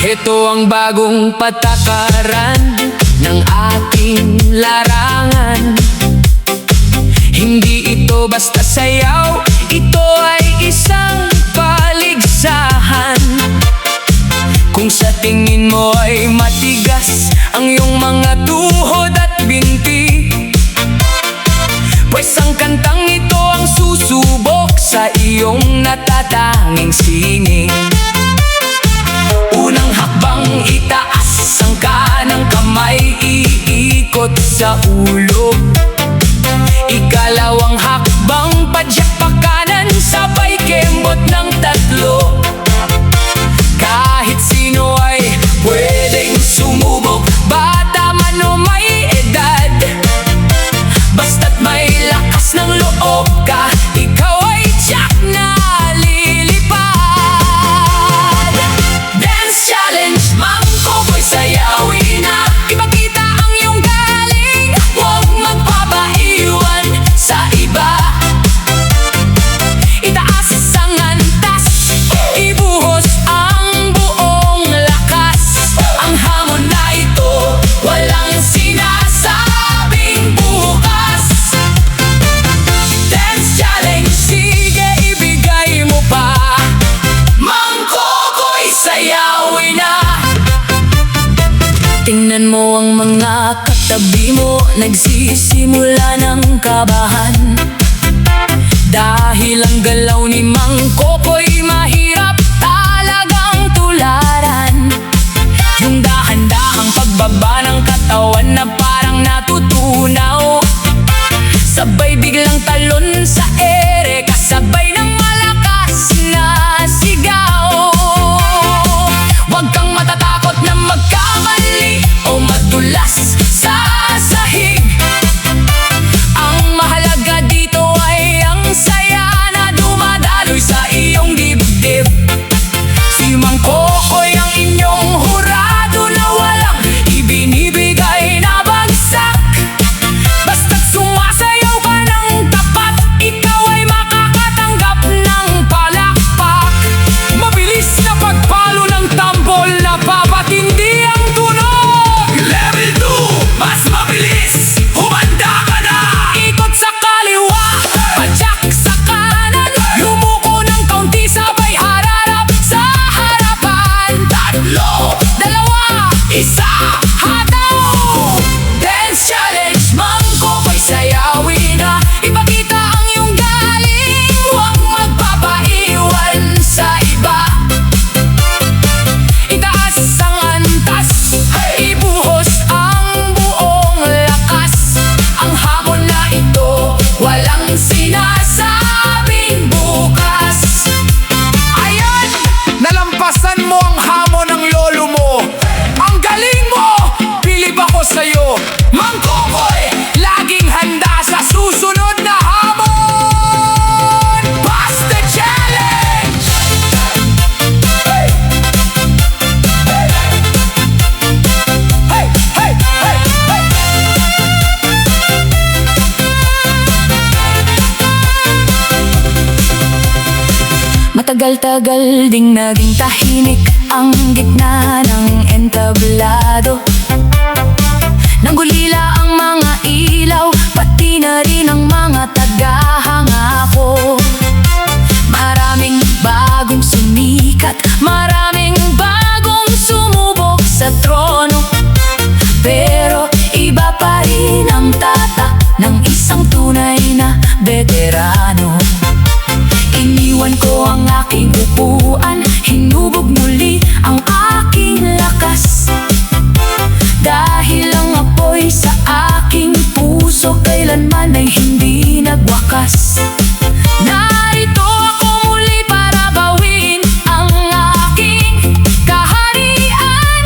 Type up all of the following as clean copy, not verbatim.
Ito ang bagong patakaran ng ating larangan. Hindi ito basta sayaw, ito ay isang paligsahan. Kung sa tingin mo ay matigas ang iyong mga tuhod at binti, pues ang kantang ito ang susubok sa iyong natatanging singing. Unang hakbang, itaas ang kanang kamay, iikot sa ulo. Ikalawang hakbang, padyak pa kanan, sabay kembot ng tatlo. Kahit sino ay pwedeng sumubok, bata man o may edad. Basta't may lakas ng loob ka, ikaw ay tiyak na lilipad. Dance challenge, mangkokoy, sayawin na. Ipakita ang iyong galing, huwag magpapaiwan sa iba. Itaas ang antas, ibuhos ang buong lakas. Ang hamon na ito, walang sinasabing bukas. Dance challenge, sige ibigay mo pa. Mangkokoy, sayawin na. Tingnan mo ang mga katabi mo, nagsisimula ng kabahan. Dahil ang galaw ni Mangkokoy mahirap talagang tularan. Yung dahan-dahang pagbaba ng katawan na parang natutunaw, sabay biglang talon sa ere, kasabay ng malakas na sigaw. Huwag kang matatakot na magkamali o madulas sa sahig. Ang mahalaga dito ay ang saya na dumadaloy sa iyong dibdib. Si Mangkokoy ang inyong hurado na walang ibinibigay na bagsak. Basta't sumasayaw ka ng tapat, ikaw ay makakatanggap ng palakpak. Mabilis na pagpalo ng tambol na papatindi ang tunog. Level 2, mas mabilis, humanda ka na. Ikot sa kaliwa, padyak sa kanan, lumuko ng kaunti, sabay hararap sa harapan. Tatlo, dalawa, isa, hataw. Dance challenge, Mangkokoy, sayawin na. Ipakita ang iyong galing, huwag magpapaiwan sa iba. Itaas ang antas, ibuhos ang buong lakas. Ang hamon na ito, walang sinasabing bukas. Ayan! Nalampasan mo ang hamon ng lolo mo. Ang galing mo! Bilib ako sa'yo. Mangkokoy, laging handa sa susunod na hamon. Pass the challenge! Hey! Hey! Hey! Hey! Hey! Matagal-tagal ding naging tahimik ang gitna ng entablado. Nanggulila ang mga ilaw, pati na rin ang mga tagahangako. Maraming bagong sumikat, maraming bagong sumubok sa trono. Pero iba pa rin ang tatak ng isang tunay na veterano. Iniwan ko ang aking upuan, hinubog muli ang aking lakas. Dahil ang apoy sa aking puso kailanman ay hindi nagwakas. Narito ako muli para bawiin ang aking kaharian.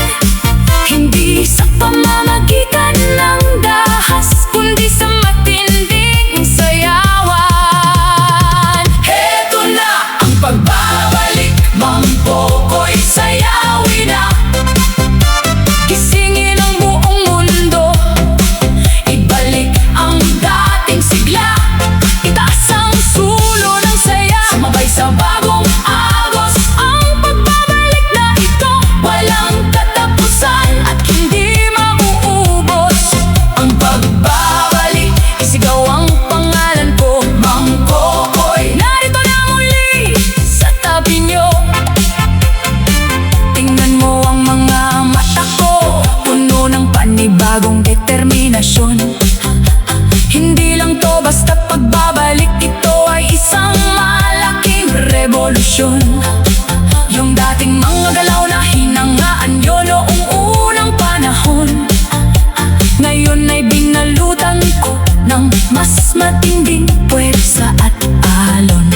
Hindi sa pamamagitan ng dahas, kundi sa matinding sayawan. matinding puwersa at alon.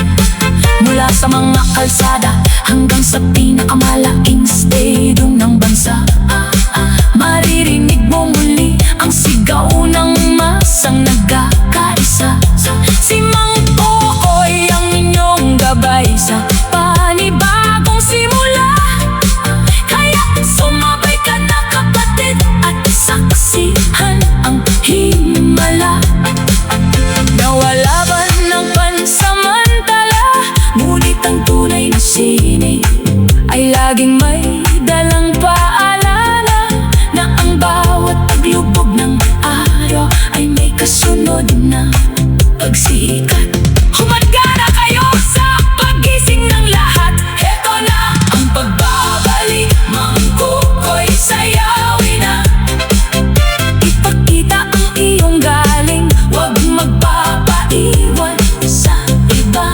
Mula sa mga kalsada hanggang sa pinakamalaking stadium ng bansa, maririnig mo muli ang sigaw ng masang nagkakaisa. Si Mang Kokoy ang inyong gabay sa panibagong simula. Kaya sumabay ka na kapatid at saksihan ang himala. Nawala ba ng pansamantala, ngunit ang tunay na sining ay laging may dalang paalala na ang bawat paglubog ng araw ay may kasunod na pagsikat. Humadga na kayo sa pagising ng lahat. Heto na ang pagbabalik, Mang Kokoy, sayawin na. Ipakita ang iyong galing, huwag magpapaiwan sa iba.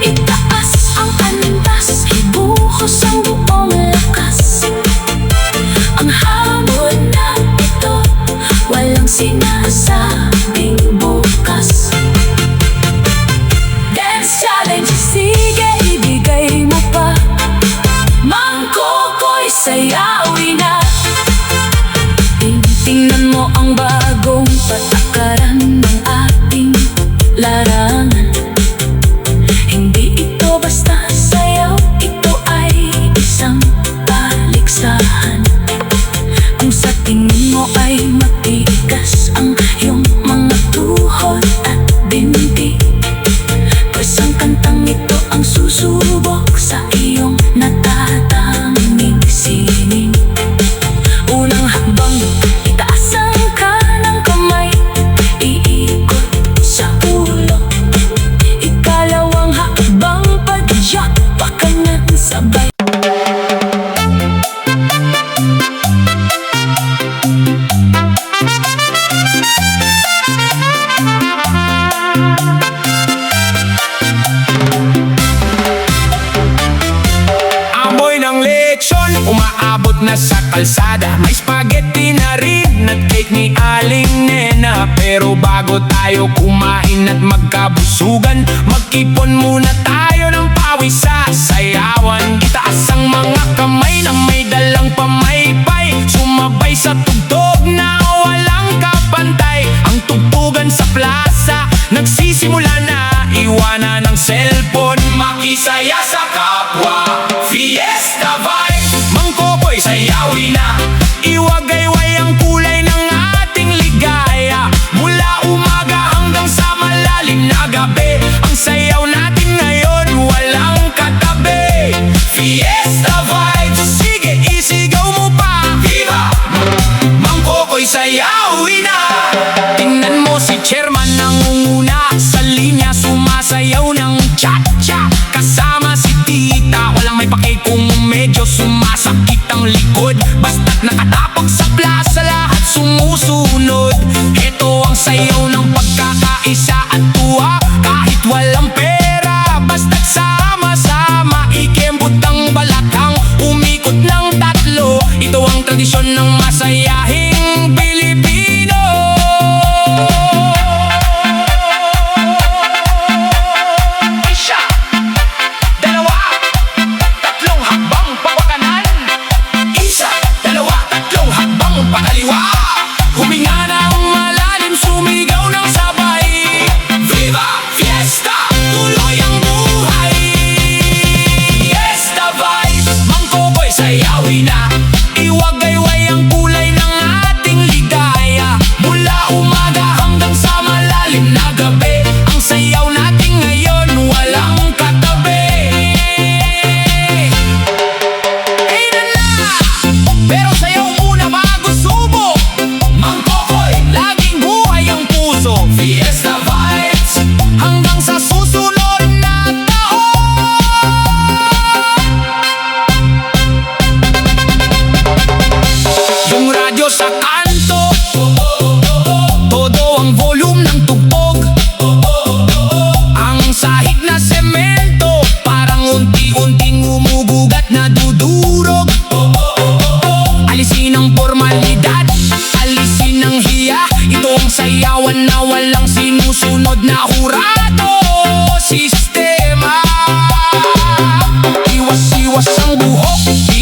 Itaas ang antas, ibuhos ang buong lakas. Ang hamon na ito, walang sinasabing bukas. Dance challenge, sige ibigay mo pa. Mang Kokoy, sayawin na. Tingnan mo ang bagong patakaran ng ating larangan. Hindi ito basta sayaw, ito ay isang paligsahan. Kung sa tingin mo ay matigas ang iyong mga tuhod at binti, pues ang kantang ito ang susubok sa iyong natatanging sining. Unang hakbang, itaas ang kanang kamay, iikot sa ulo. Ikalawang hakbang, padyak pa kanan sabay. Amoy ng lechon, umaabot na sa kalsada. May spaghetti na rin at cake ni Aling Nena. Pero bago tayo kumain at magkabusugan, magkipon muna tayo ng pawis sa sayawan. Itaas ang mga kamay na may dalang pamaypay, sumabay sa tugtog na walang kapantay. Ang tugtugan sa plaza nagsisimula na, iwanan ng cellphone, makisaya sa kapwa. Fiesta vibe, Mang Kokoy, sayawin na. Iwagayway ang kulay ng ating ligaya. Mula umaga hanggang sa malalim na gabi, ang sayaw natin ngayon walang katabi. Fiesta vibe, sige isigaw mo pa. Viva! Mang Kokoy, sayawin na. Tingnan mo si Chairman nangunguna sa linya, sumasayaw ng cha-cha. Kasama si Tita, walang may pake kung medyo sumasakit ang likod. Basta't nakatapak sa plaza, lahat sumusunod. Ito ang sayaw ng pagkakaisa at tuwa, kahit walang pera. Basta't sama-sama, ikembot ang balakang, umikot ng tatlo. Ito ang tradisyon ng masayahing Pilipino. Isa, dalawa, tatlong hakbang pabakanan. Isa, dalawa, tatlong hakbang pakaliwa. Huminga ng malalim, sumigaw ng sabay. Viva Fiesta, tuloy ang buhay. Fiesta vibes, Mang Kokoy, sayawin na. Iwagayway ang kulay ng ating ligaya. Mula umaga hanggang sa malalim na gabi, ang sayaw natin ngayon walang katabi. Hey na, pero sayaw muna bago subo. Mang Kokoy, laging buhay ang puso. Fiesta vibes, hanggang sa susunod na taon. Yung radyo sa kanto, todo ang volume ng tugtog. Ang sahig na semento, parang unti-unting umugugat na dudurog. Alisin ang formalidad, alisin ang hiya. Ito ang sayawan na walang sinus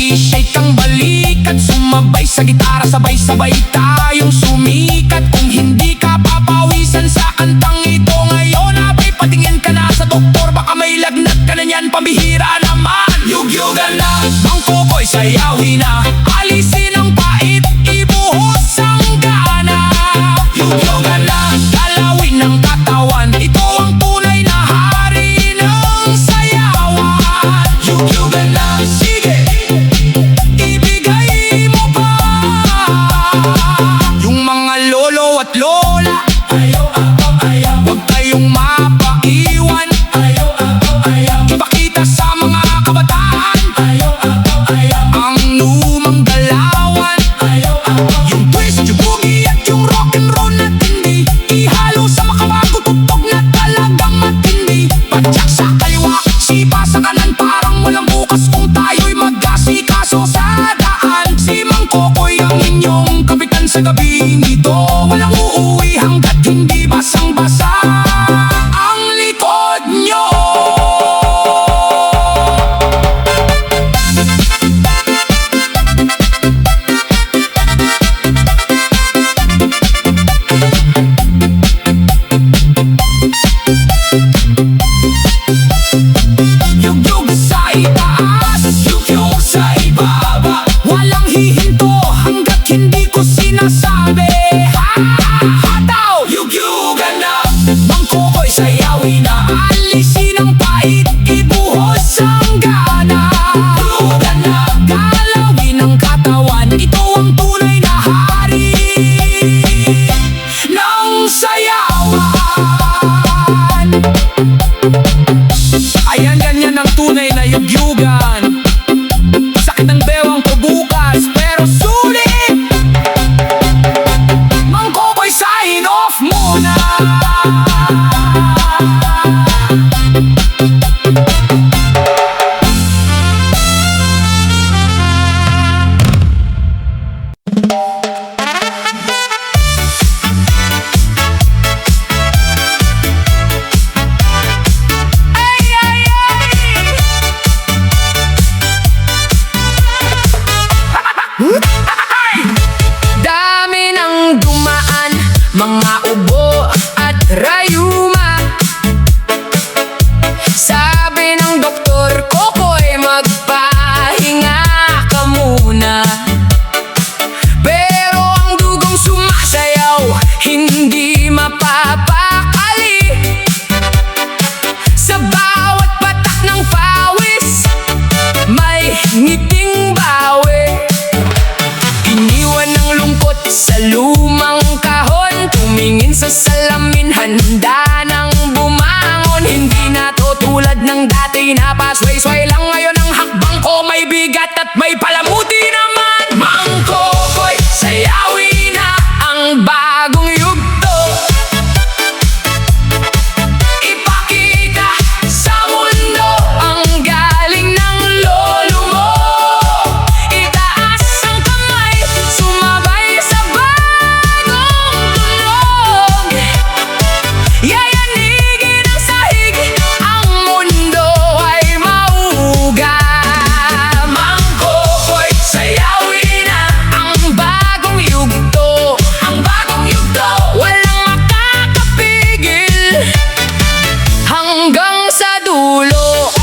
i-shake ang balikat, sumabay sa gitara, sabay-sabay tayong sumikat. Kung hindi ka papawisan sa kantang ito ngayon, abay patingin ka na sa doktor, baka may lagnat ka na niyan, pambihira naman. Yugyugan na, Mang Kokoy, sayawin na, alisin ang pait, ibuhos ang gana. Yugyugan na, galawin ng katawan, ito ang tunay na hari ng sayawan. Yugyugan na, sige, ibigay mo pa. Yung mga lolo at lola, ayaw ako, ayaw, huwag kayong mapaiwan. Ayaw ako, ayaw, ipakita sa mga kabataan. Ayaw ako, ayaw, ang lumang galawan. Ayaw ako, yung twist, yung boogie at yung rock'n'roll na tindi, ihalo sa makabago tugtog na talagang matindi. Padyak sa kaliwa, sipa sa kanan, parang walang bukas kung tayo'y magkasikaso sa daan. Si Mang Kokoy ang inyong kapitan sa gabing ito, walang uuwi hanggat hindi basang-basa ang likod nyo. Yugyug sa itaas, yugyug sa ibaba, walang hihinto hanggat hindi ko sinasabi. Hataw! Yugyugan na, Mang Kokoy, sayawin na, alisin ang pait, ibuhos ang gana. Yugyugan na, galawin ang katawan, ito ang tunay na hari ng sayawan. Ayan, ganyan ang tunay na yugyugan. Sakit ng bewang ko bukas, pero sulit. Mang Kokoy, sign off muna. Ay, ay, ay! Dami nang dumaan, mga ubo at rayuma. Sabi ng doktor, Kokoy, magpahinga ka muna. Pero ang dugong sumasayaw, hindi mapapakali. Sa bawat patak ng pawis, may ngiting bawi. Iniwan ng lungkot sa lumang kahon, tumingin sa salamin, handa nang bumangon. Hindi na to tulad ng dati na pasway-sway lang, ngayon ang hakbang ko may bigat at may palamuti naman. Mang Kokoy, sayawin na ang bagong yugto, ipakita sa mundo ang galing ng lolo mo. Itaas ang kamay, sumabay sa bagong tunog, yayanigin ang sahig, ang mundo ay mauuga. Mang Kokoy, sayawin na ang bagong yugto, ang bagong yugto, walang makakapigil hanggang sa dulo.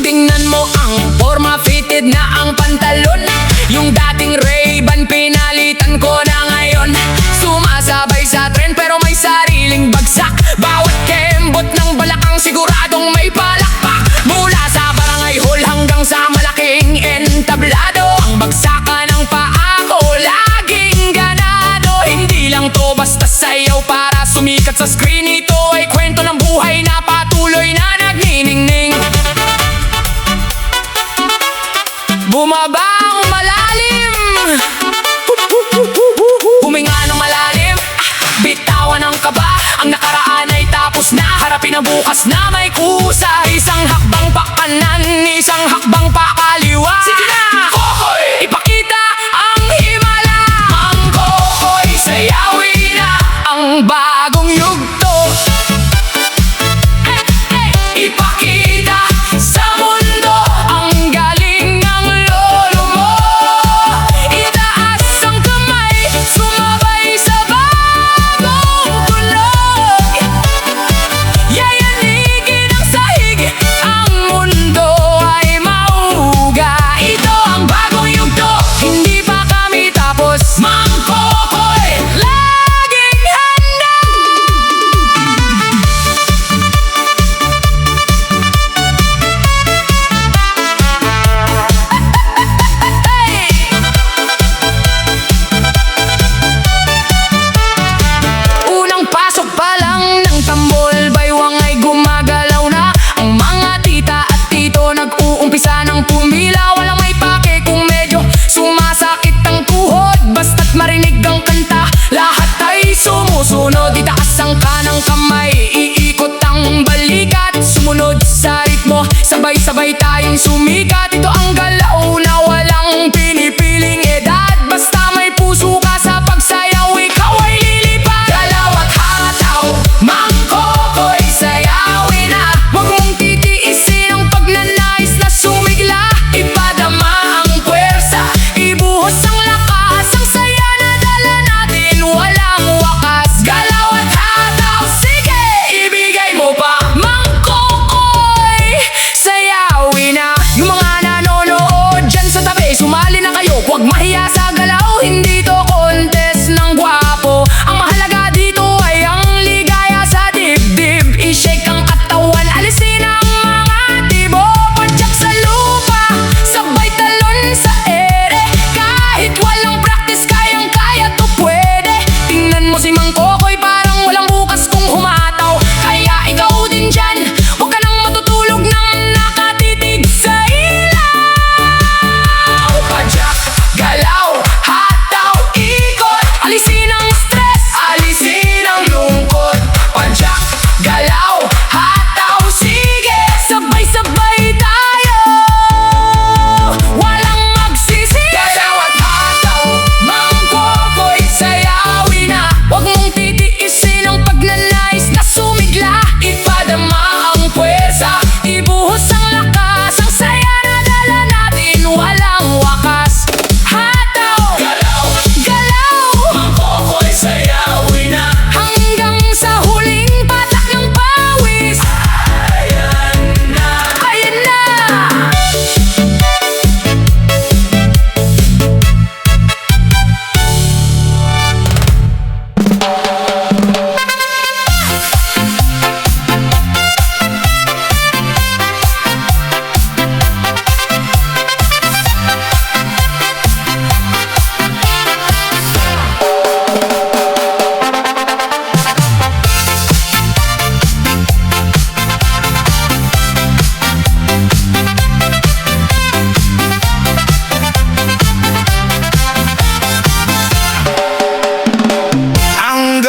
Tingnan mo ang forma, fitted na ang pantalon, yung dating Ray-Ban pinalitan ko na ngayon. Sumasabay sa trend pero may sariling bagsak, bawat kembot ng balakang siguradong may palakpak. Mula sa barangay hall hanggang sa malaking entablado, ang bagsakan ng paa ko laging ganado. Hindi lang to basta sayaw para sumikat sa screen, ito ay kwento ng buhay na patuloy na nagniningning. Bumaba ang malalim, huminga ng malalim, bitawan ang kaba. Ang nakaraan ay tapos na, harapin ang bukas na may kusa. Isang hakbang pa kanan, isang hakbang pa kaliwa. Sige na, Kokoy, ipakita ang himala. Mang Kokoy, sayawin na ang bagong yugto, ipakita sa mundo ang galing ng lolo.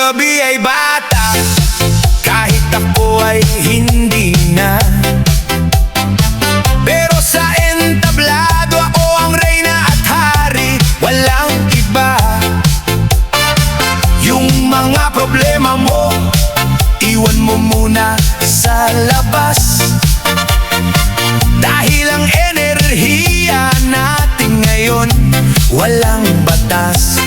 gabi ay bata, kahit ako ay hindi na. Pero sa entablado ako ang reyna at hari, walang iba. Yung mga problema mo, iwan mo muna sa labas. Dahil ang enerhiya natin ngayon, walang batas.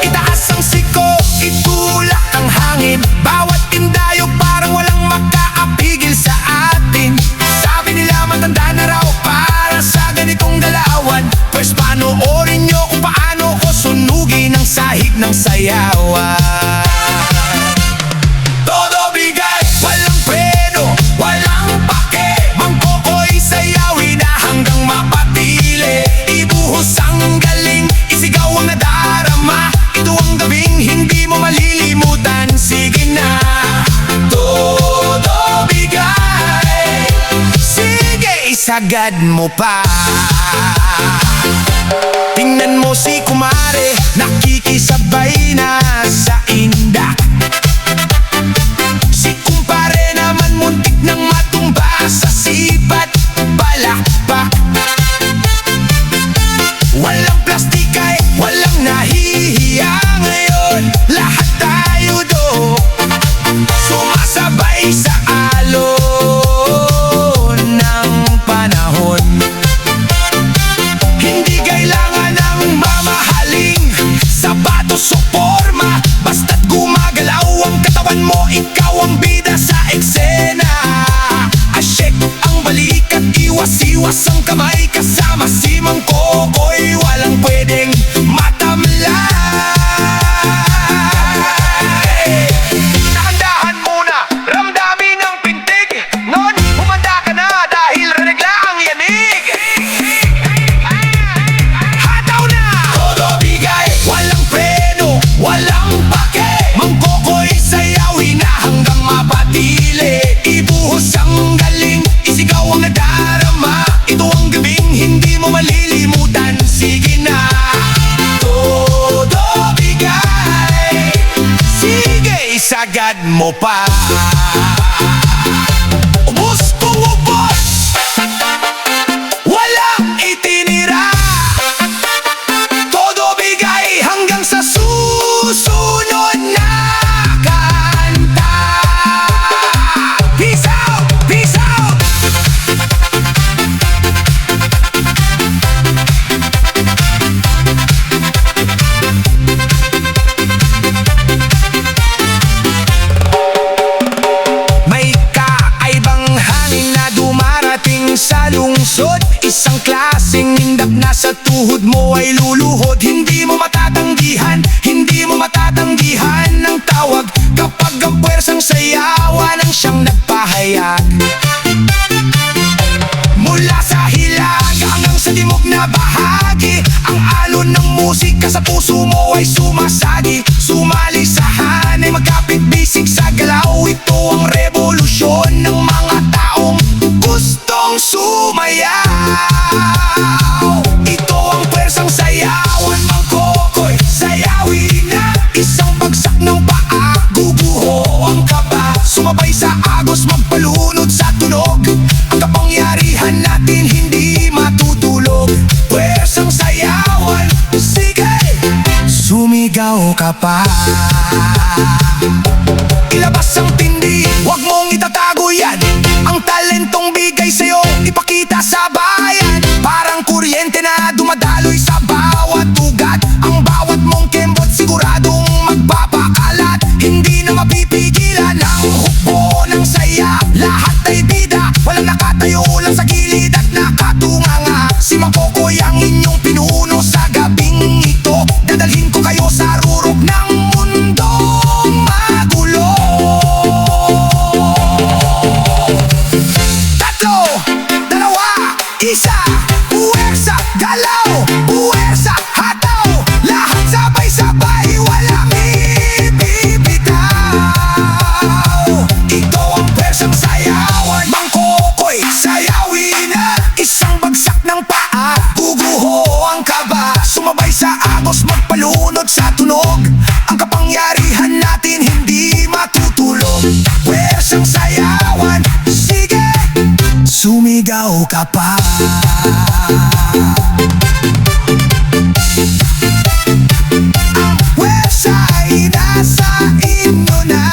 Itaas ang siko, itulak ang hangin. Bawat tindayo parang walang makaapigil sa atin. Sabi nila matanda na raw para sa ganitong galawan. First panoorin nyo kung paano ko sunugin ang sahig ng sayawan. Todo bigay, walang preno, walang pake. Mangkoko'y sayawin na hanggang mapatili. Ibuhos ang galing, isigaw ang nadarama. Ito ang gabing hindi mo malilimutan. Sige na, todo bigay. Sige, isagad mo pa. Tingnan mo si kumare, nakikisabay na sa indak. Si kumpare naman muntik nang matumba sa sipat palakpak. Walang plastikay, walang nahihiya ngayon. Lahat tayo do sumasabay sa alon ng panahon. Hindi kailangan ng mamahaling sapatos o forma. Basta't gumagalaw ang katawan mo, ikaw ang bida sa eksena. Ashek ang balikat, iwas-iwas ang kamay. Kasama si Mang Kokoy, walang pwedeng matamlay. Dahan-dahan muna, ramdamin ang pintig. Non, humanda ka na dahil renegla ang yanig. Hataw na! Todo bigay, walang preno, walang pake. Mang Kokoy, sayawin na hanggang mapatili. Ibuhos ang galing, isigaw ang nadarama. Ito ang gabing hindi mo malilimutan. Sige na, todo bigay. Sige, isagad mo pa. Ubus kung ubos, walang itinira. Todo bigay hanggang sa susunod na kanta. Peace out! Peace out! May kaaibang hangin na dumarating sa lungsod. Isang klaseng nindap na sa tuhod mo ay luluhod. Hindi mo matatanggihan, hindi mo matatanggihan ng tawag. Kapag ang pwersang sayawan ang siyang nagpahayag. Mula sa hilag hanggang sa timog na bahagi, ang alon ng musika sa puso mo ay sumasagi. Sumali sa hanay, magkapit bisig sa galaw. Ito ang revolusyon ng mga taong gustong sumayaw. Ito ang pwersang sayawan, Mang Kokoy, sayawin na. Isang bagsak ng paa, guguho ang kaba. Sumabay sa agos, magpalunod sa tunog. Ang kapangyarihan natin hindi matutulog. Pwersang sayawan, sige, sumigaw ka pa. Ilabas ang tindi, huwag mong itatago yan. Ang talentong bigay sa'yo, ipakita sa bayan. Parang kuryente na dumadaloy sa bawat ugat. Ang bawat mong kembot siguradong magpapakalat. Hindi na mapipigilan ang hukbo ng saya. Lahat ay bida, walang nakatayo lang sa gilid at nakatunganga. Si Mang Kokoy ang inyong pinuno sa gabing ito. Dadalhin ko kayo sa rurok ng mundong magulo. Tatlo, dalawa, isa. Puwersa, galaw, puwersa, hataw. Lahat sabay-sabay, walang ibibitaw. Ito ang pwersang sayawan, Mang Kokoy, sayawin na. Isang bagsak ng paa, guguho ang kaba. Sumabay sa agos, magpalunod sa tunog. Ang Bago ka pa. Ang pwersa ay nasa inyo na.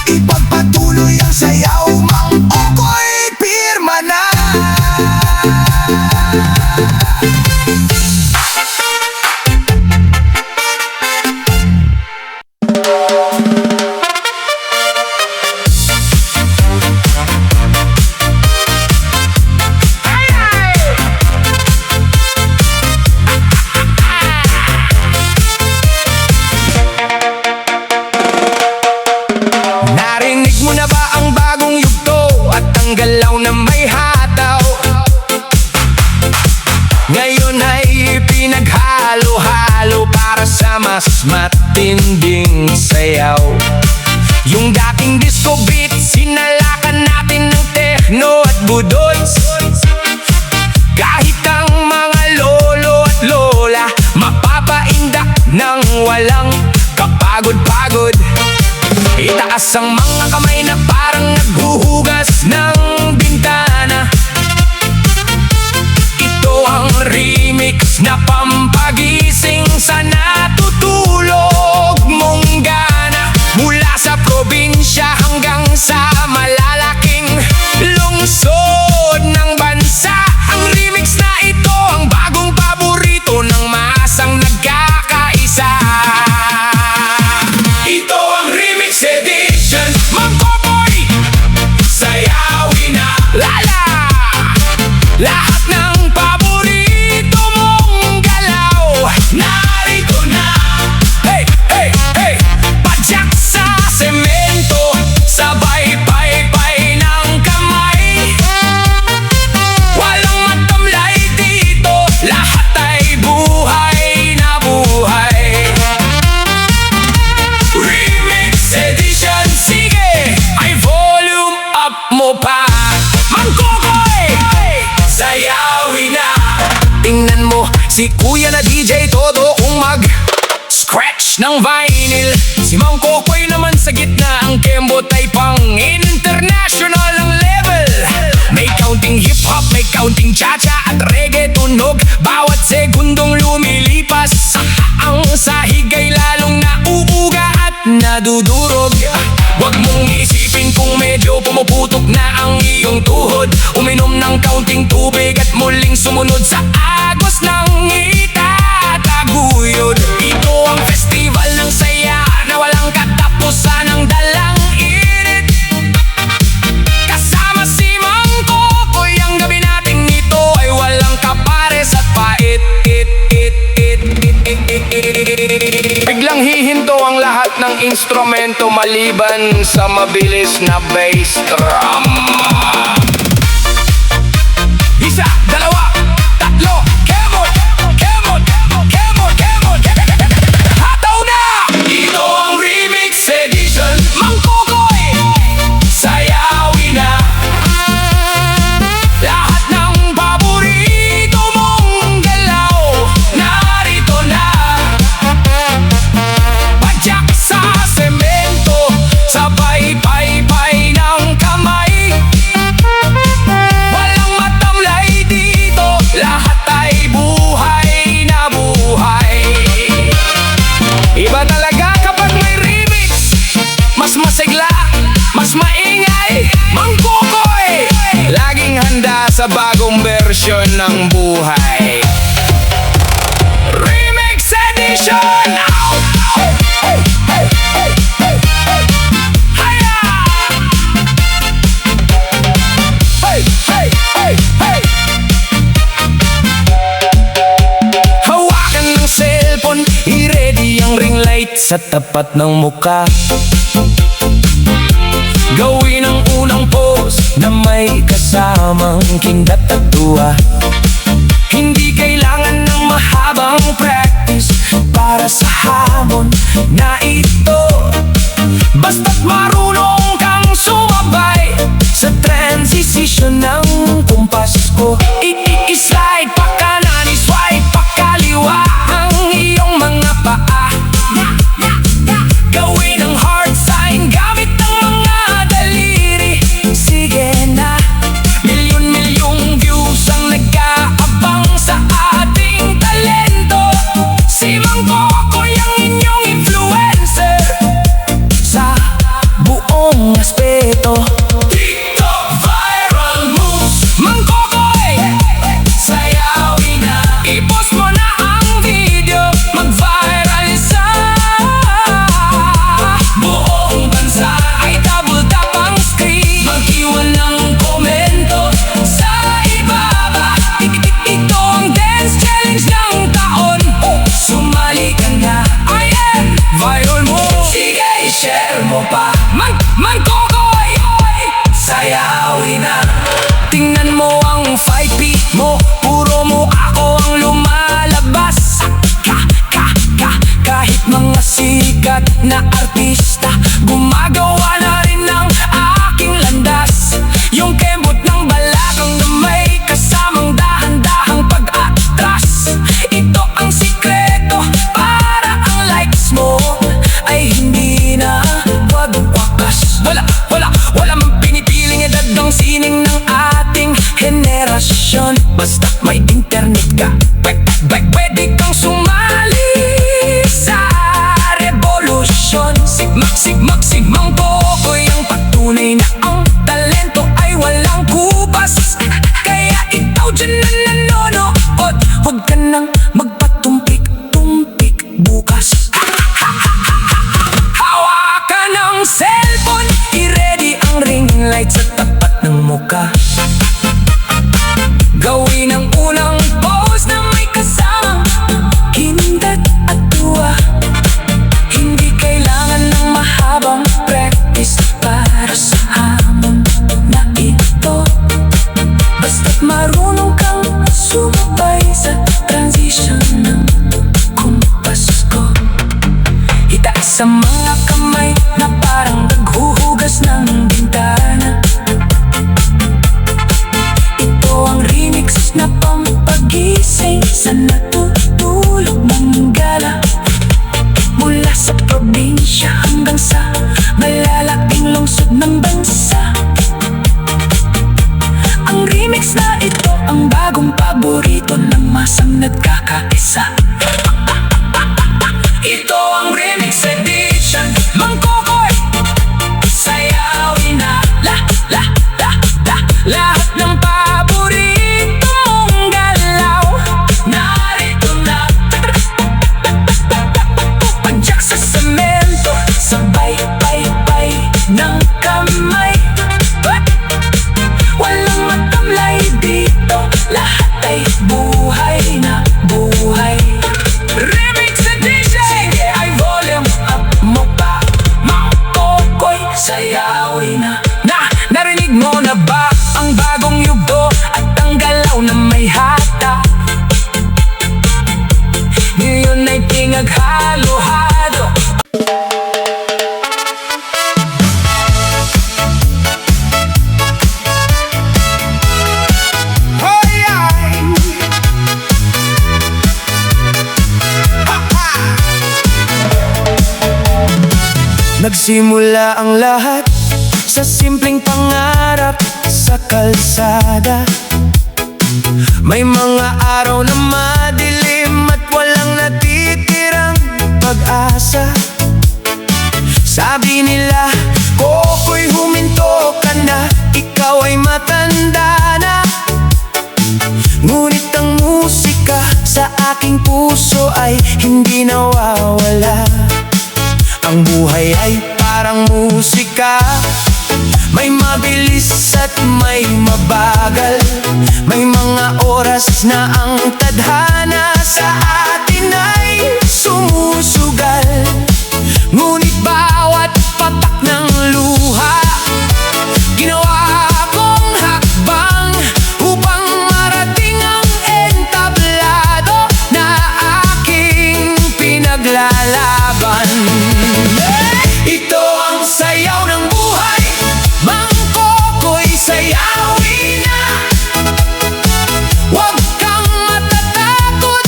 Ipagpatuloy ang sayaw, Mang Okoy, pirma na. Narinig mo na ba ang bagong yugto at ang galaw na may hataw? Ngayon ay pinaghalo-halo para sa mas matinding sayaw. Yung dating disco beat, sinalakan natin ng techno at budots. Kahit ang mga lolo at lola mapapaindak ng walang kapagod-pagod. Itaas ang mga kamay na parang naghuhugas ng bintana. Ito ang remix na pampagising sa natutulog mong gana. Mula sa probinsya hanggang sa malalaking lungsod ng bansa. Ang remix na ito ang bagong paborito ng masang nagkakaisa. Ito ang remix edition, Mang Okoy, sayawin na lala. Lahat ng paborito mong galaw, narito na. Hey, hey, hey, padyak sa semento, sabay pay-pay ng kamay. Walang matamlay dito, lahat ay buhay na buhay. Remix edition, sige, ay volume up mo pa. Mang Okoy, sayawin na. Tingnan mo si kuya na DJ todo kung mag-scratch ng vinyl. Si Mang Okoy naman sa gitna, ang kembot ay pang international ang level. May counting hip-hop, may counting cha-cha at reggae tunog. Bawat segundong lumilipas, ang sahig ay lalong nauuga at nadudurog. Huwag mong isipin kung medyo pumuputok na ang iyong tuhod. Uminom ng kaunting tubig at muling sumunod sa agos ng itataguyod. Ito ang festival ng saya na walang katapusan, ng dalang init. Kasama si Mang Okoy, ang gabi nating ito ay walang kapares at pait. Biglang hihinto ang lahat ng instrumento maliban sa mabilis na bass drum. Isa, dalawa, tatlo, kemot, kemot, kemot, kemot, hataw na! Ito ang remix edition, Mang Okoy, sayawin na. Lahat ng paborito mong galaw, narito na. Padyak sa semento, sabay pay-pay ng kamay. Walang matamlay dito, lahat ay buhay na buhay. Iba talaga kapag may remix, mas masigla, mas maingay. Mang Okoy, laging handa sa bagong bersyon ng buhay. Remix edition! Ow! Hey, hey, hey, hey, hey. Hiya! Hey, hey, hey, hey. Hawakan ng cellphone, i-ready ang ring light sa tapat ng muka. Gawin ang unang pose na may kasamang kindat at tuwa. Hindi kailangan ng mahabang practice para sa hamon na ito. Basta't marunong kang sumabay sa transition ng kumpas ko. I-slide pa kanan, i-swipe pa kaliwa ang iyong mga paa. Gawin ang heart sign gamit ang mga daliri. Sige na, milyon-milyong mo, puro mo ako ang lumalabas. Kahit mga sikat na artista gumagawa na rin ng aking landas. Yung kembot ng balakang na may kasamang dahan-dahang pag-atras. Ito ang sikreto para ang likes mo ay hindi na wagwakas. Wala mang pinipiling edad ng sining ng ating henerasyon. Basta may internet ka, pwede kang sumali sa revolusyon. Sigmang Kokoy ang patunay na ang talento ay walang kupas. Kaya ikaw dyan na nanonood, huwag ka nang magpatumpik-tumpik bukas. Hawakan ng cellphone, i-ready ang ring light sa tapat ng muka. Gawin ang unang pose na may kasamang kindat at tuwa. Hindi kailangan ng mahabang practice para sa hamon na ito. Basta't marunong kang sumabay sa transition ng kumpas ko. Itaas sa mga kamay na parang naghuhugas ng bintana. Ito ang remix na pampagising sa natutulog ng gala. Mula sa probinsya hanggang sa malalaking lungsod ng bansa. Ang remix na ito ang bagong paborito ng masang nagkakaisa. Ito ang remix edition, Mang Kokoy, sayawin na lahat ng paborito mong galaw. Narito na, padyak sa semento, sabay ng kamay. Walang matamlay dito, lahat ay buhay na buhay. Remix edition! Sige ay volume up mo pa, Mang Kokoy, sayawin na. Narinig mo na ba ang bagong yugto at ang galaw na may hata? Ngayon ay pinaghalo-halo. Hoy, ay! Nagsimula ang lahat sa simpleng pangarap sa kalsada. May mga araw na madilim at walang natitirang pag-asa. Sabi nila, Kokoy, huminto ka na, ikaw ay matanda na. Ngunit ang musika sa aking puso ay hindi nawawala. Ang buhay ay parang musika, may mabilis at may mabagal. May mga oras na ang tadhana sa atin ay sumusugal. Ngunit bawat patak ng luha, ginawa kong hakbang upang marating ang entablado na aking pinaglalaban. Ito ang sayaw ng buhay, Mang Kokoy, sayawin na. Huwag kang matatakot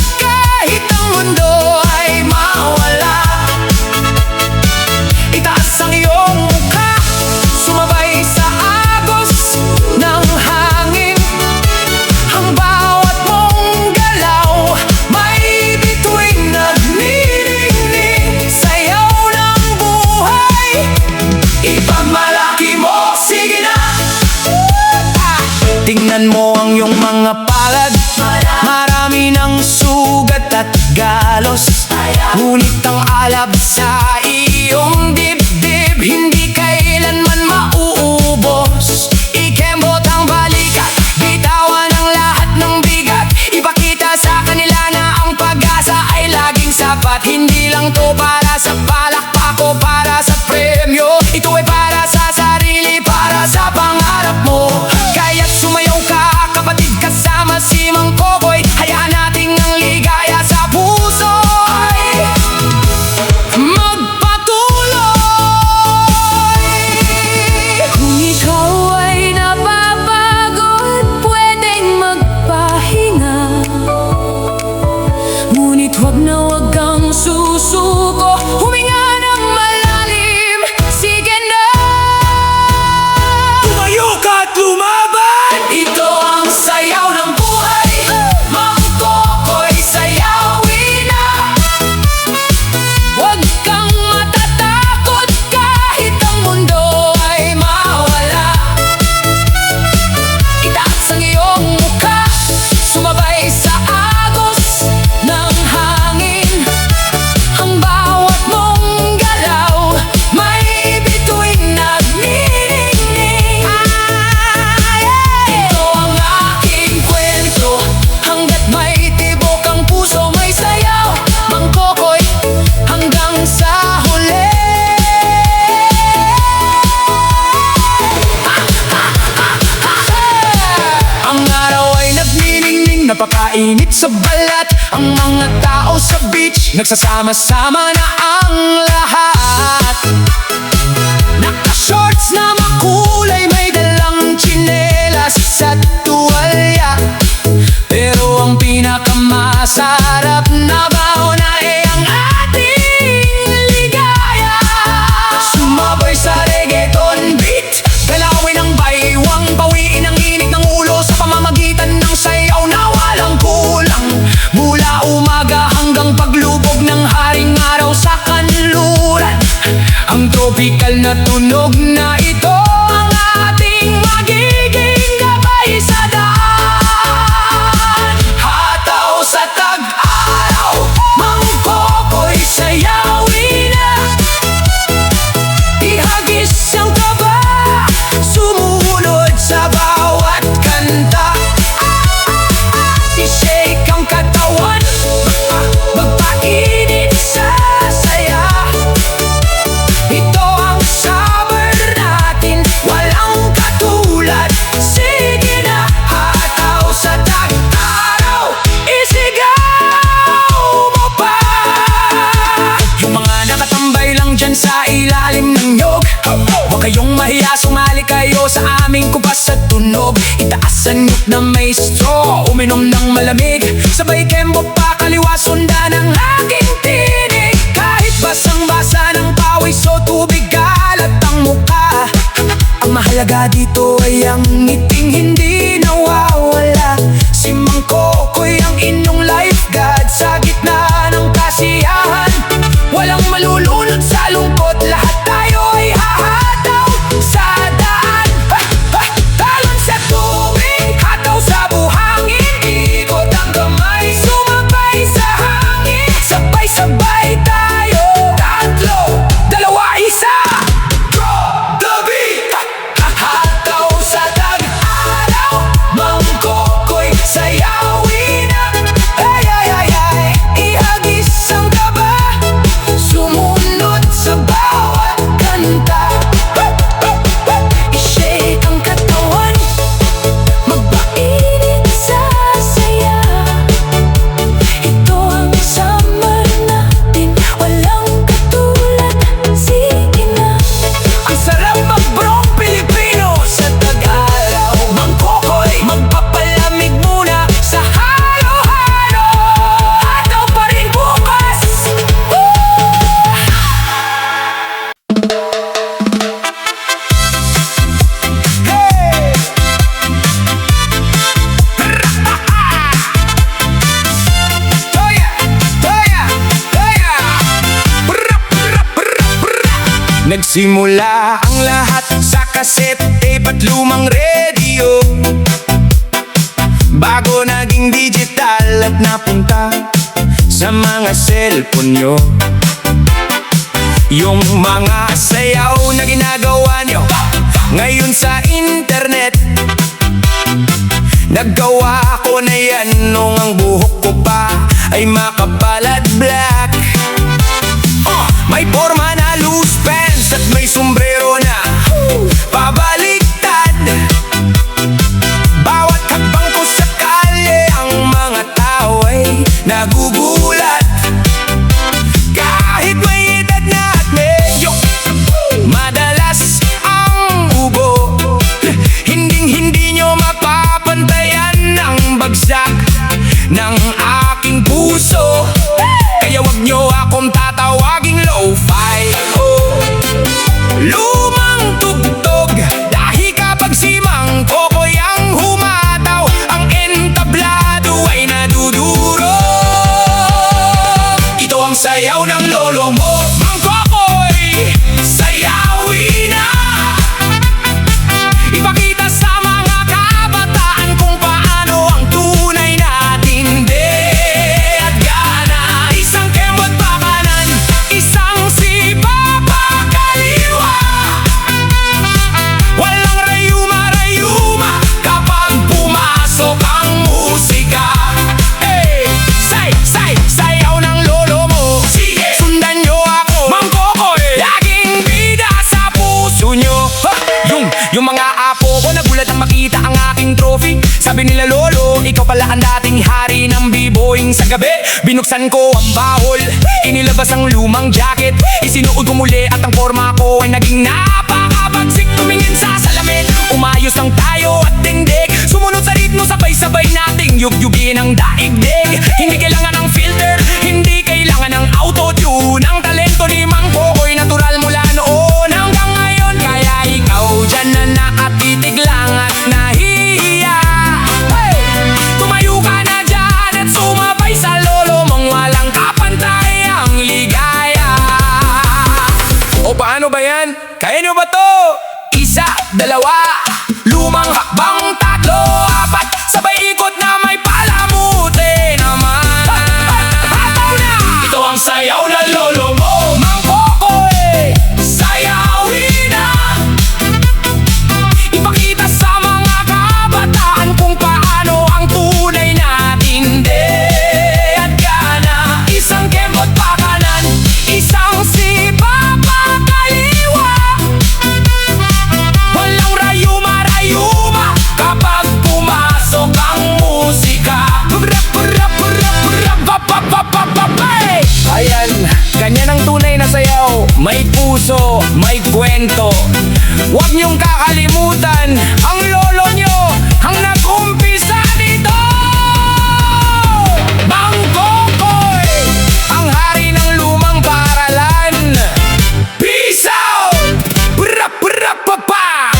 napakainit sa balat. Ang mga tao sa beach, nagsasama-sama na ang lahat. Naka-shorts na makulay, may dalang tsinelas at tuwalya. Pero ang pinakamasarap na baon ay ang ating ligaya. Sumabay sa reggaeton beat, galawin ang baywang, bawiin ang init ng ulo sa pamamagitan ng sayaw na walang kulang. Mula umaga hanggang paglubog ng haring araw sa kanluran, ang tropical na tunog na ito ang ating magiging gabay sa daan. Hataw sa tag-araw, mangkoko'y sayawin na. Ihagis ang kaba, sumunod sa bawat kanta. I-shake ang katawan, magpainit sa saya. Ito ang summer natin, walang katulad. Sige na, hataw sa tag-araw, isigaw mo pa. Yung mga nakatambay lang dyan sa ilalim ng nyog, huwag kayong mahiya, sumali kayo sa aming kubas at tunog. Itaas ang nyug na may straw, uminom ng malamig. Sabay kembo pa, kaliwa sundan ang aking tinig. Kahit basang-basa ng pawis o tubig, kalat ang mukha, ang mahalaga dito ay ang ngiting hindi nawawala. Si Mang Kokoy ang inyong lifeguard sa gitna ng kasiyahan. Walang malulunod sa lungkot, lahat tayo ay hahataw sa daan. Talon sa tubig, hataw sa buhangin, ikot ang kamay, sumabay sa hangin. Sabay-sabay tayo, tatlo, dalawa, isa. Drop the beat! Hataw sa tag-araw, Mang Kokoy sayawin na. Ay, ay, ay, ay, ihagis ang kaba, sumunod sa bawat kanta. I-shake ang katawan, magpainit sa saya. Ito ang summer natin, walang katulad. Sige na. Ang sarap mag-brong Pilipino sa tag-araw. Mang Kokoy, magpapalamig muna sa halo-halo. Hataw pa rin bukas. Hey! Toya! Toya! Toya! Nagsimula ang lahat sa cassette tape at lumang radio, bago naging digital at napunta sa mga cellphone nyo. Yung mga sayaw na ginagawa nyo ngayon sa internet, naggawa ko na yan nung ang buhok ko pa ay makapal at black. May forma na loose pants at may sombrero na pabaliktad. Bawat hakbang ko sa kalye, ang mga tao ay nagugulat. Kahit may edad na at medyo madalas ang ubo, hinding-hindi nyo mapapantayan ang bagsak ng aking puso. Kaya wag nyo akong tatawaging lo-fi. Lumang tugtog, dahil kapag si Mang Kokoy ang humataw, ang entablado ay naduduro. Ito ang sayaw ng lolo mo, Mang Kokoy, sayawin na. Ipakita sa mga kabataan kung paano ang tunay na tindi at gana. Isang kembot pa kanan, isang sipa pa kaliwa. hari ng b-boying sa gabi. Binuksan ko ang bahol, inilabas ang lumang jacket. Isinuod ko muli at ang forma ko ay naging napakabagsik. Tumingin sa salamin, umayos lang tayo at tindig. Sumunod sa ritmo, sabay-sabay nating yugyugin ang daigdig. Hindi kailangan ng filter, hindi kailangan ng auto-tune. Ang talento ni Mang Kokoy natural mula noon hanggang ngayon. Kaya ikaw dyan na nakatitig lang at nahihiya, hey! Tumayo ka na dyan at sumabay sa lolo mong walang kapantay ang ligaya. O paano ba yan? Kaya nyo ba to? Isa, dalawa, lumang hakbang, tatlo, apat, sabay ikot na may palamuti naman. Ito ang sayaw na lolo mo, Mang Kokoy, sayawin na. Ipakita sa mga kabataan kung paano ang tunay na tindi at gana. Isang kembot pa kanan, isang sipa pa kaliwa. Walang rayuma-rayuma kapag pumasok ang musika. Ayan, ganyan ang tunay na sayaw. May puso, may kwento. Huwag niyong kakalimutan ang lolo niyo ang nag-umpisa nito. Mang Kokoy, ang hari ng lumang paaralan. Peace out! Papa!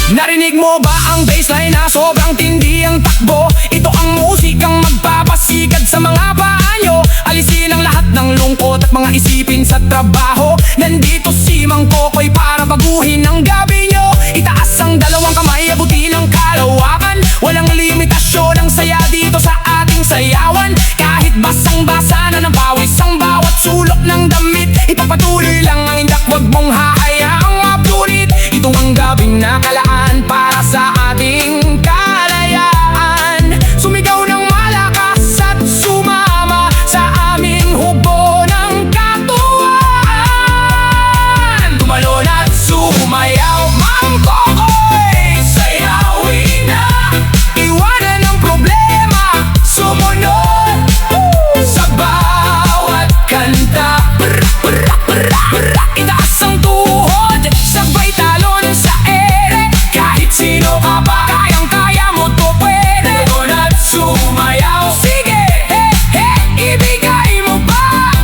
Narinig mo ba ang baseline na sobrang tindi ang takbo? Ito ang musikang magpapasigad sa mga paa nyo. Alisin ang lahat ng lungkot at mga isipin sa trabaho. Nandito si Mang Kokoy para baguhin ang gabi nyo. Itaas ang dalawang kamay, abutin ang kalawakan. Walang limitasyon ang saya dito sa ating sayawan. Kahit basang-basa na ng pawis ang bawat sulok ng damit, ipapatuloy lang ang indak, wag mong hahayaang mapunit. Ito ang gabing nakalaan para sa ating kalayaan. Sumigaw ng malakas at sumama sa aming hugbo ng katuwaan. Tumalon at sumayaw, Mang Kokoy, sayawin na. Iwanan ang problema, sumunod sa bawat kanta. Itaas ang tuhod, sabay talon sa ere. Kahit sino ka pa, kayang-kaya mo to, pwede. Tugon at sumayaw, sige, ibigay mo ba?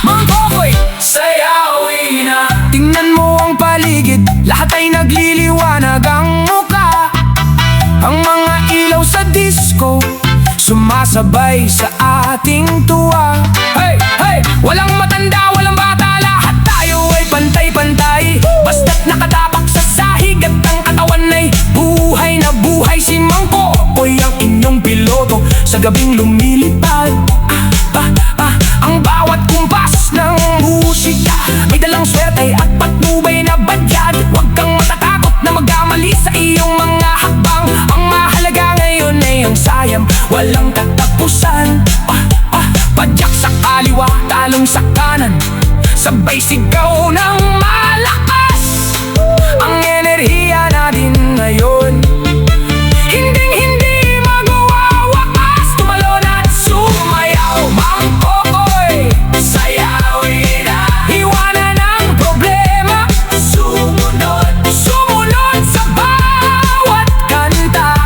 Mang Kokoy, sayawin na. Tingnan mo ang paligid, lahat ay nagliliwanag ang muka. Ang mga ilaw sa disco sumasabay sa ating tuwa. Hey, hey! Walang matanda, walang bata, lahat tayo ay pantay-pantay. Basta't nakatapak sa sahig at ang katawan ay buhay na buhay. Si Mang Kokoy ang inyong piloto sa gabing lumilipad. Ang bawat kumpas ng musika may dalang swerte at patnubay na badyad. Huwag kang matatakot na magkamali sa iyong mga hakbang. Ang mahalaga ngayon ay ang sayang, walang katapusan. Padyak sa kaliwa, talong sa kanan, sabay sigaw ng malakas. Ang enerhiya natin ngayon, hinding-hindi magwawakas. Tumalon at sumayaw, Mang Kokoy, sayawin na. Iwanan ang problema, sumunod sa bawat kanta.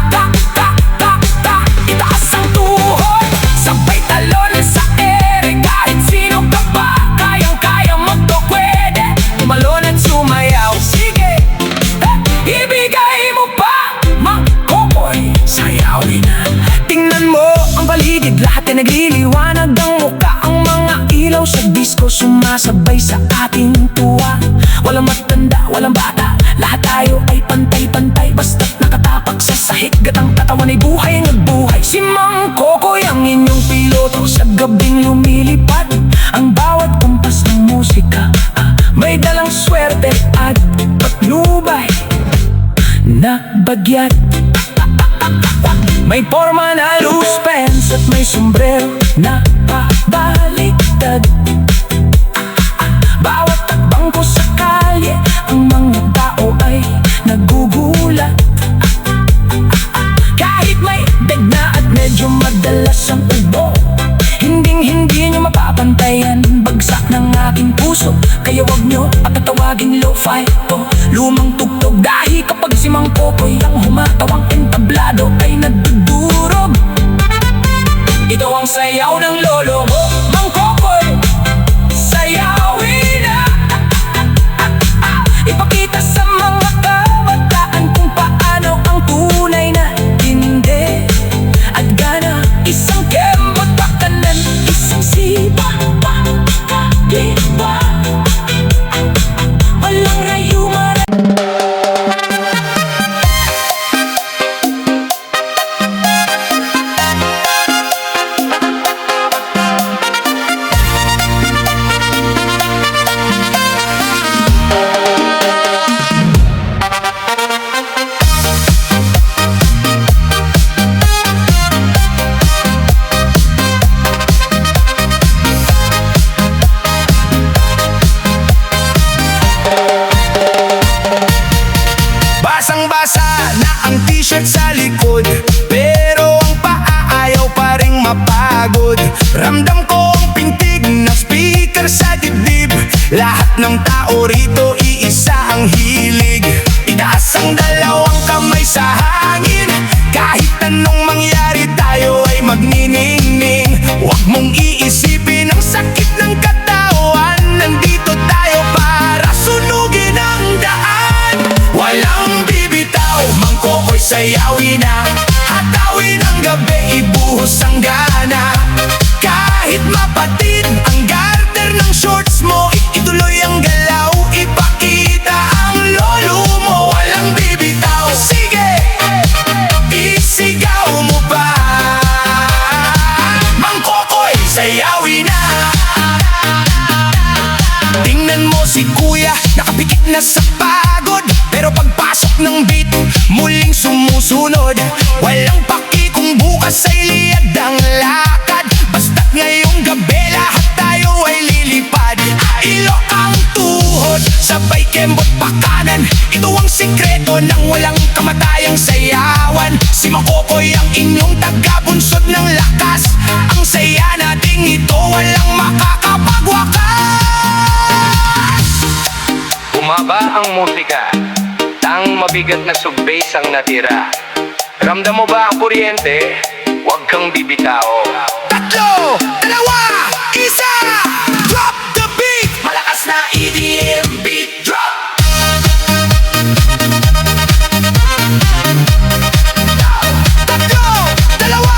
Itaas ang tuhod, sabay talon sa ere. Kahit sino ka pa, kayang-kaya mo to, pwede. Tumalon at sumayaw, sige, ibigay mo pa, Mang Kokoy, sayawin na. Tingnan mo ang paligid, lahat ay nagliliwanag ang muka. Ang mga ilaw sa disco sumasabay sa ating tuwa. Walang matanda, walang bata, lahat tayo ay pantay-pantay. Basta't nakatapak sa sahig at ang katawan ay buhay ang nagbuhay. Si Mang Kokoy ang inyong piloto sa gabing lumilipad. Ang bawat kumpas ng musika may dalang swerte at patnubay na bagyat. May porma na loose pants at may sombrero na aking puso. Kaya wag nyo patatawaging lo-fi to. Lumang tugtog dahil kapag si Mang Kokoy ang humatawang entablado ay nagdudurog. Ito ang sayaw ng lolo mo, Mang Kokoy. Sayawin na. Ipakita sa mga kabataan kung paano ang tunay na tindi at gana. Isang kembot pakanan, isang sipa, diba? Walang rayuma. Basang-basa na ang t-shirt sa likod, pero ang paa ayaw pa ring mapagod. Ramdam ko ang pintig ng speaker sa dibdib. Lahat ng tao rito iisa ang hilig. Itaas ang dalawang kamay sa hangin. Kahit anong mangyari tayo ay magniningning. Huwag mong iisipin ang sakit ng katawan. Nandito tayo para sunugin ang daan. Walang bibitaw, Mang Kokoy sayawin na. Hatawin ang gabi, ibuhos ang gana. Kahit mapatid ang garter ng shorts mo, ituloy ang galaw, ipakita ang lolo mo. Walang bibitaw, sige, isigaw mo pa. Mang Kokoy sayawin na. Tingnan mo si kuya, nakapikit na sa pagod, pero pagpasok ng beat, muling sumusunod. Walang paki kung bukas ay liad ang lakad. Basta't ngayong gabi lahat tayo ay lilipad. Ilo ang tuhod, sabay kembot pakanan. Ito ang sikreto ng walang kamatayang sayawan. Si Mang Kokoy ang inyong tagabunsod ng lakas. Ang saya nating ito walang makakapagwakas. Bumaba ang musika, tang mabigat na subbase ang natira. Ramdam mo ba ang kuryente? Huwag kang bibitao. Tatlo, dalawa, isa. Drop the beat. Malakas na EDM beat drop. Tatlo, dalawa,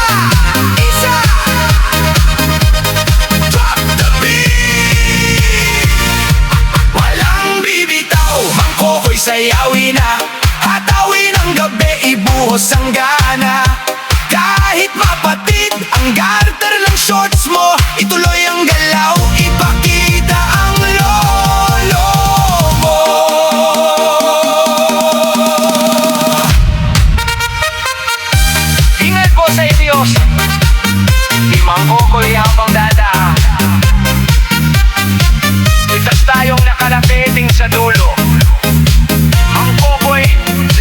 isa. Drop the beat. Walang bibitaw, Mang Kokoy sayawin na. Hatawin ang gabi, ibuhos ang gana. Kahit mapatid ang garter ng shorts mo, ituloy ang galaw, ipakita ang lolo mo. Ingat po sa Diyos, si Mang Kokoy ang pangdada. Itas tayong nakarapeting sa dulo. Mang Kokoy,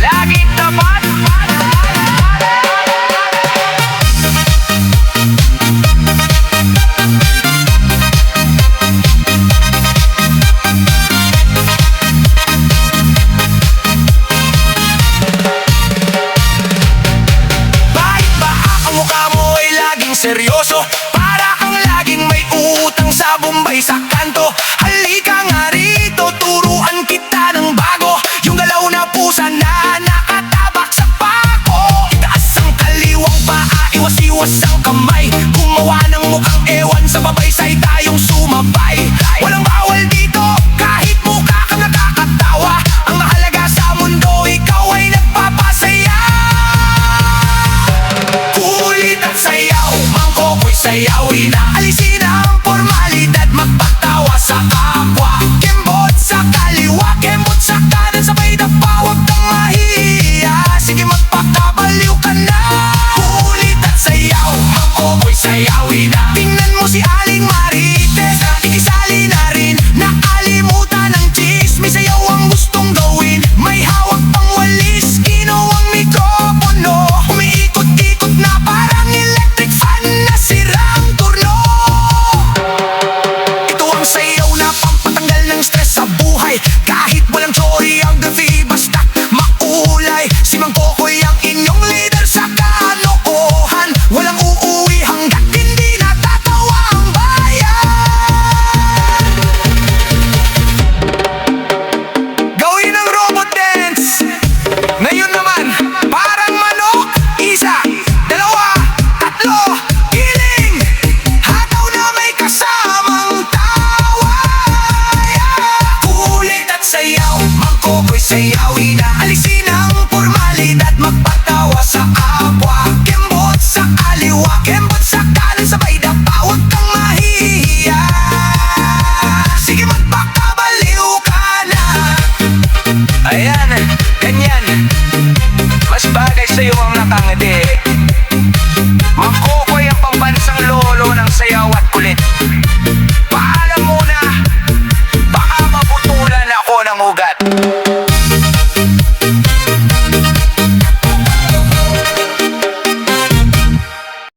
laging tapat. Bakit ba ang mukha mo ay laging seryoso? Para kang laging may utang sa Bombay sa kanto. Halika nga rito, turuan kita ng bago. Yung galaw na pusa na nakatabak sa pako. Itaas ang kaliwang paa, iwas-iwas ang kamay. Gumawa ng mukhang ewan, sa babaysay tayong sumabay.